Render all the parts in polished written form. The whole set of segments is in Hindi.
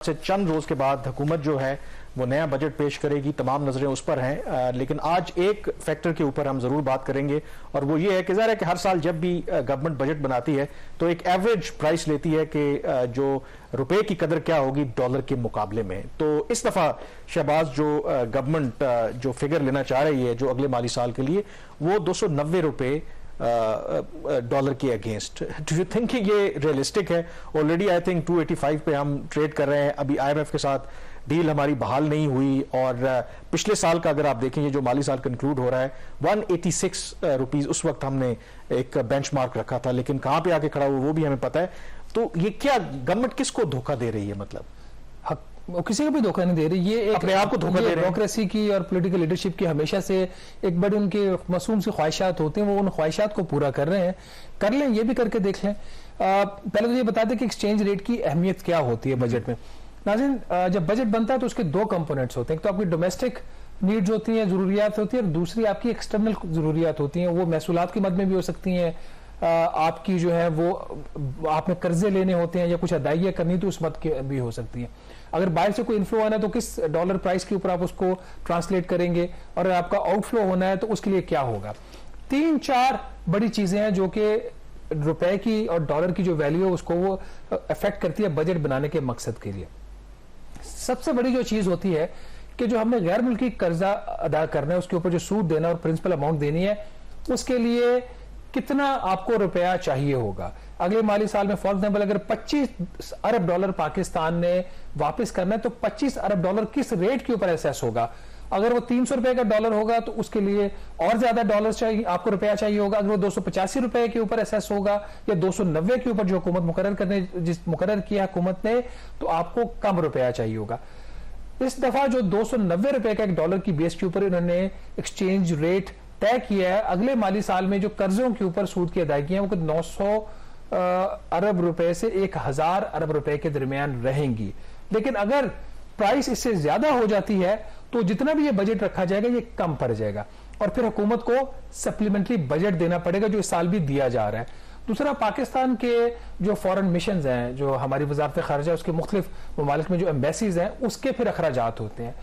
से चंद रोज के बाद हुकूमत जो है वो नया बजट पेश करेगी, तमाम नजरें उस पर हैं। लेकिन आज एक फैक्टर के ऊपर हम जरूर बात करेंगे और वो ये है कि ज़ाहिर है कि हर साल जब भी गवर्नमेंट बजट बनाती है तो एक एवरेज प्राइस लेती है कि जो रुपए की कदर क्या होगी डॉलर के मुकाबले में। तो इस दफा शहबाज जो गवर्नमेंट जो फिगर लेना चाह रही है जो अगले माली साल के लिए वो 290 रुपए डॉलर के अगेंस्ट। डू यू थिंक ये रियलिस्टिक है? ऑलरेडी आई थिंक 285 पे हम ट्रेड कर रहे हैं। अभी आईएमएफ के साथ डील हमारी बहाल नहीं हुई और पिछले साल का अगर आप देखेंगे जो माली साल कंक्लूड हो रहा है 186 रुपीज उस वक्त हमने एक बेंचमार्क रखा था, लेकिन कहां पे आके खड़ा हुआ वो भी हमें पता है। तो ये क्या गवर्नमेंट किसको धोखा दे रही है? मतलब किसी को भी धोखा नहीं दे रही, ये अपने आप को धोखा दे रही है। डेमोक्रेसी की और पॉलिटिकल लीडरशिप की हमेशा से एक बड़े उनके मासूम सी ख्वाहिशात होते हैं, वो उन ख्वाहिशात को पूरा कर रहे हैं। कर लें, ये भी करके देख लें। पहले तो ये बता दें कि एक्सचेंज रेट की अहमियत क्या होती है बजट में। नाज़रीन, जब बजट बनता है तो उसके दो कंपोनेंट्स होते हैं। एक तो आपकी डोमेस्टिक नीड्स होती हैं, जरूरियात होती है, और दूसरी आपकी एक्सटर्नल जरूरियात होती हैं। वो महसूलात की मद में भी हो सकती हैं, आपकी जो है वो आपने कर्जे लेने होते हैं या कुछ अदाइयाँ करनी तो उस मद की भी हो सकती है। अगर बाहर से कोई इनफ्लो आना है तो किस डॉलर प्राइस के ऊपर आप उसको ट्रांसलेट करेंगे, और अगर आपका आउटफ्लो होना है तो उसके लिए क्या होगा। 3-4 बड़ी चीजें हैं जो कि रुपए की और डॉलर की जो वैल्यू है उसको वो अफेक्ट करती है बजट बनाने के मकसद के लिए। सबसे बड़ी जो चीज होती है कि जो हमने गैर मुल्की कर्जा अदा करना है उसके ऊपर जो सूद देना और प्रिंसिपल अमाउंट देनी है, उसके लिए कितना आपको रुपया चाहिए होगा अगले माली साल में। फॉर एग्जाम्पल, अगर 25 अरब डॉलर पाकिस्तान ने वापस करना है तो 25 अरब डॉलर किस रेट के ऊपर एसेस होगा। अगर वो 300 रुपए का डॉलर होगा तो उसके लिए और ज्यादा डॉलर चाहिए, आपको रुपया चाहिए होगा। अगर वो 285 रुपए के ऊपर एसेस होगा या 290 के ऊपर जो हुकूमत मुकर्रर किया हुकूमत ने, तो आपको कम रुपया चाहिए होगा। इस दफा जो 290 रुपए का एक डॉलर की बेस के ऊपर इन्होंने एक्सचेंज रेट तय किया है, अगले माली साल में जो कर्जों के ऊपर सूद की अदायगियां वो 900 अरब रुपए से 1000 अरब रुपए के दरमियान रहेंगी। लेकिन अगर प्राइस इससे ज्यादा हो जाती है तो जितना भी ये बजट रखा जाएगा ये कम पड़ जाएगा और फिर हुकूमत को सप्लीमेंट्री बजट देना पड़ेगा, जो इस साल भी दिया जा रहा है। दूसरा, पाकिस्तान के जो फॉरेन मिशन हैं, जो हमारी वजारत खारजा उसके मुख्तलिफ ममालिक में जो एम्बेसीज हैं, उसके फिर अखराजात होते हैं।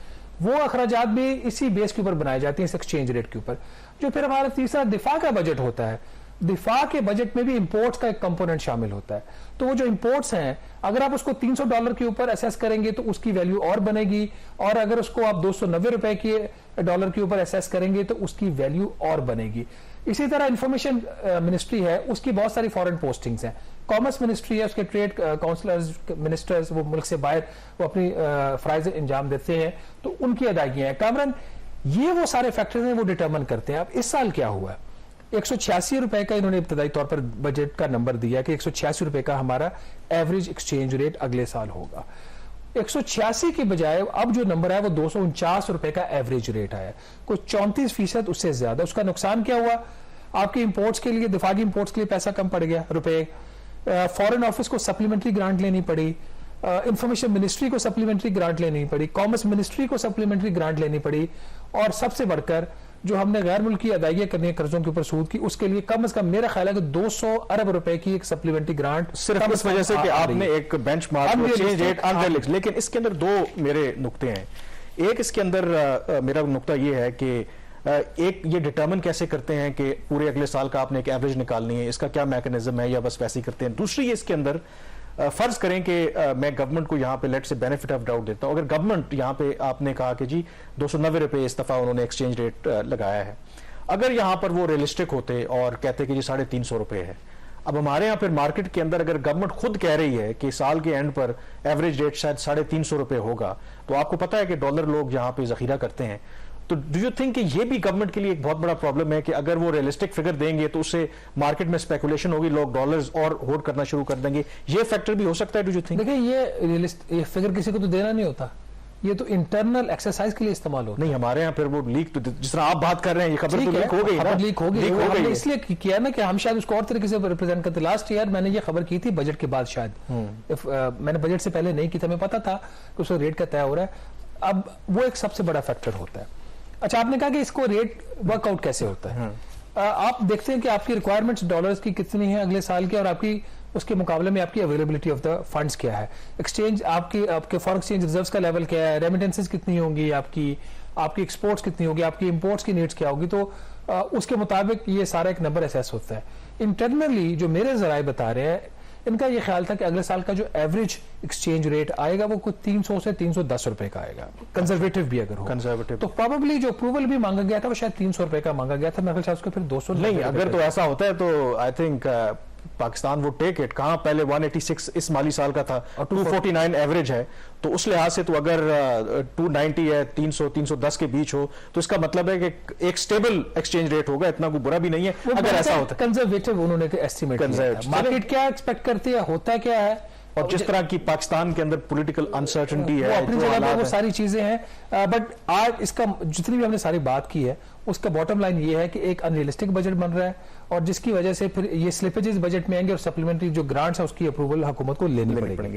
वो अखराजात भी इसी बेस के ऊपर बनाए जाते हैं, इस एक्सचेंज रेट के ऊपर। जो फिर हमारा तीसरा दिफा का बजट होता है, दिफा के बजट में भी इंपोर्ट्स का एक कंपोनेंट शामिल होता है। तो वो जो इंपोर्ट्स हैं, अगर आप उसको 300 डॉलर के ऊपर असेस करेंगे तो उसकी वैल्यू और बनेगी, और अगर उसको आप 290 रुपए के डॉलर के ऊपर असेस करेंगे तो उसकी वैल्यू और बनेगी। इसी तरह इंफॉर्मेशन मिनिस्ट्री है, उसकी बहुत सारी फॉरेन पोस्टिंग्स हैं। कॉमर्स मिनिस्ट्री है, उसके ट्रेड काउंसलर्स मिनिस्टर्स वो मुल्क से बाहर वो अपनी फराइज अंजाम देते हैं, तो उनकी अदायगियां हैं। कामरान, ये वो सारे फैक्टर्स हैं वो डिटर्मिन करते हैं। अब इस साल क्या हुआ है, 186 रुपए का इन्होंने इब्तदाई तौर पर बजट का नंबर दिया कि 186 रुपए का हमारा एवरेज एक्सचेंज रेट अगले साल होगा। 186 की बजाय अब जो नंबर है वो 249 रुपए का एवरेज रेट आया, कुछ 34% उससे ज्यादा। उसका नुकसान क्या हुआ? आपके इंपोर्ट्स के लिए, दिफागी इंपोर्ट्स के लिए पैसा कम पड़ गया रुपए, फॉरेन ऑफिस को सप्लीमेंट्री ग्रांट लेनी पड़ी, इंफॉर्मेशन मिनिस्ट्री को सप्लीमेंट्री ग्रांट लेनी पड़ी, कॉमर्स मिनिस्ट्री को सप्लीमेंट्री ग्रांट लेनी पड़ी, और सबसे बढ़कर जो हमने गैर मुल्की अदायगियां करनी है कर्जों के ऊपर सूद की, उसके लिए कम से कम मेरा ख्याल है कि 200 अरब रुपए की एक सप्लीमेंट्री ग्रांट सिर्फ इस वजह से कि आपने एक बेंचमार्क एक्सचेंज रेट अनरियलिस्टिक। लेकिन इसके अंदर दो मेरे नुक्ते हैं। एक, इसके अंदर मेरा नुक्ता ये है कि एक ये डिटर्मिन कैसे करते हैं कि पूरे अगले साल का आपने एक एवरेज निकालनी है, इसका क्या मैकेनिज्म है, या बस वैसे ही करते हैं। दूसरी, ये इसके अंदर फर्ज करें कि मैं गवर्नमेंट को यहाँ पे लेट से बेनिफिट ऑफ डाउट देता हूँ। अगर गवर्नमेंट यहाँ पे आपने कहा कि जी 290 रुपए इस दफा उन्होंने एक्सचेंज रेट लगाया है, अगर यहाँ पर वो रियलिस्टिक होते और कहते कि जी 350 रुपए है, अब हमारे यहाँ पर मार्केट के अंदर अगर गवर्नमेंट खुद कह रही है कि साल के एंड पर एवरेज रेट शायद 350 रुपए होगा, तो आपको पता है कि डॉलर लोग यहाँ पे जखीरा करते हैं। तो डू यू थिंक कि ये भी गवर्नमेंट के लिए एक बहुत बड़ा प्रॉब्लम है कि अगर वो रियलिस्टिक फिगर देंगे तो उससे मार्केट में स्पेकुलेशन होगी, लोग डॉलर्स और होल्ड करना शुरू कर देंगे? ये फैक्टर भी हो सकता है। Do you think? देखिए, ये फिगर किसी को तो देना नहीं होता, ये तो इंटरनल एक्सरसाइज के लिए इस्तेमाल होता है। नहीं, हमारे यहाँ फिर वो लीक, तो जिस तरह आप बात कर रहे हैं ये खबर तो लीक हो गई, खबर लीक हो गई इसलिए किया ना कि हम शायद उसको और तरीके से रिप्रेजेंट करते। लास्ट ईयर मैंने ये खबर की थी बजट के बाद, शायद मैंने बजट से पहले नहीं की थी, हमें पता था कि उसका रेट का तय हो रहा है। अब वो एक सबसे बड़ा फैक्टर होता है। अच्छा, आपने कहा कि इसको रेट वर्कआउट कैसे होता है। आप देखते हैं कि आपकी रिक्वायरमेंट्स डॉलर्स की कितनी है अगले साल की, और आपकी उसके मुकाबले में आपकी अवेलेबिलिटी ऑफ द फंड्स क्या है, एक्सचेंज आपके फॉरेन एक्सचेंज रिजर्व्स का लेवल क्या है, रेमिटेंसेस कितनी होंगी, आपकी एक्सपोर्ट्स कितनी होगी, आपकी इंपोर्ट्स की नीड्स क्या होगी, तो उसके मुताबिक ये सारा एक नंबर असेस होता है। इंटरनली जो मेरे जराए बता रहे हैं, इनका ये ख्याल था कि अगले साल का जो एवरेज एक्सचेंज रेट आएगा वो कुछ 300 से 310 रुपए का आएगा, कंजर्वेटिव भी अगर हो। कंजर्वेटिव तो प्रोबेबली जो अप्रूवल भी मांगा गया था वो शायद 300 रुपए का मांगा गया था, मेरे ख्याल से उसको फिर 200 नहीं, अगर तो ऐसा होता है तो आई थिंक पाकिस्तान वो टेक इट। कहां पहले 186 इस माली साल का था, 249 एवरेज है, तो उस लिहाज से तो अगर 290 है, 300 310 के बीच हो, तो इसका मतलब है कि एक स्टेबल एक्सचेंज रेट होगा, इतना कोई बुरा भी नहीं है अगर ऐसा होता है। कंजर्वेटिव उन्होंने एस्टिमेट किया था। मार्केट क्या एक्सपेक्ट करती है, होता क्या है, और जिस तरह की पाकिस्तान के अंदर पॉलिटिकल अनसर्टेनिटी है, अपनी जगह पर वो सारी चीजें हैं, बट आज इसका जितनी भी हमने सारी बात की है उसका बॉटम लाइन ये है कि एक अनरियलिस्टिक बजट बन रहा है, और जिसकी वजह से फिर ये स्लिपेजेस बजट में आएंगे और सप्लीमेंट्री जो ग्रांट्स है उसकी अप्रूवल हुकूमत को लेनी पड़ेगी।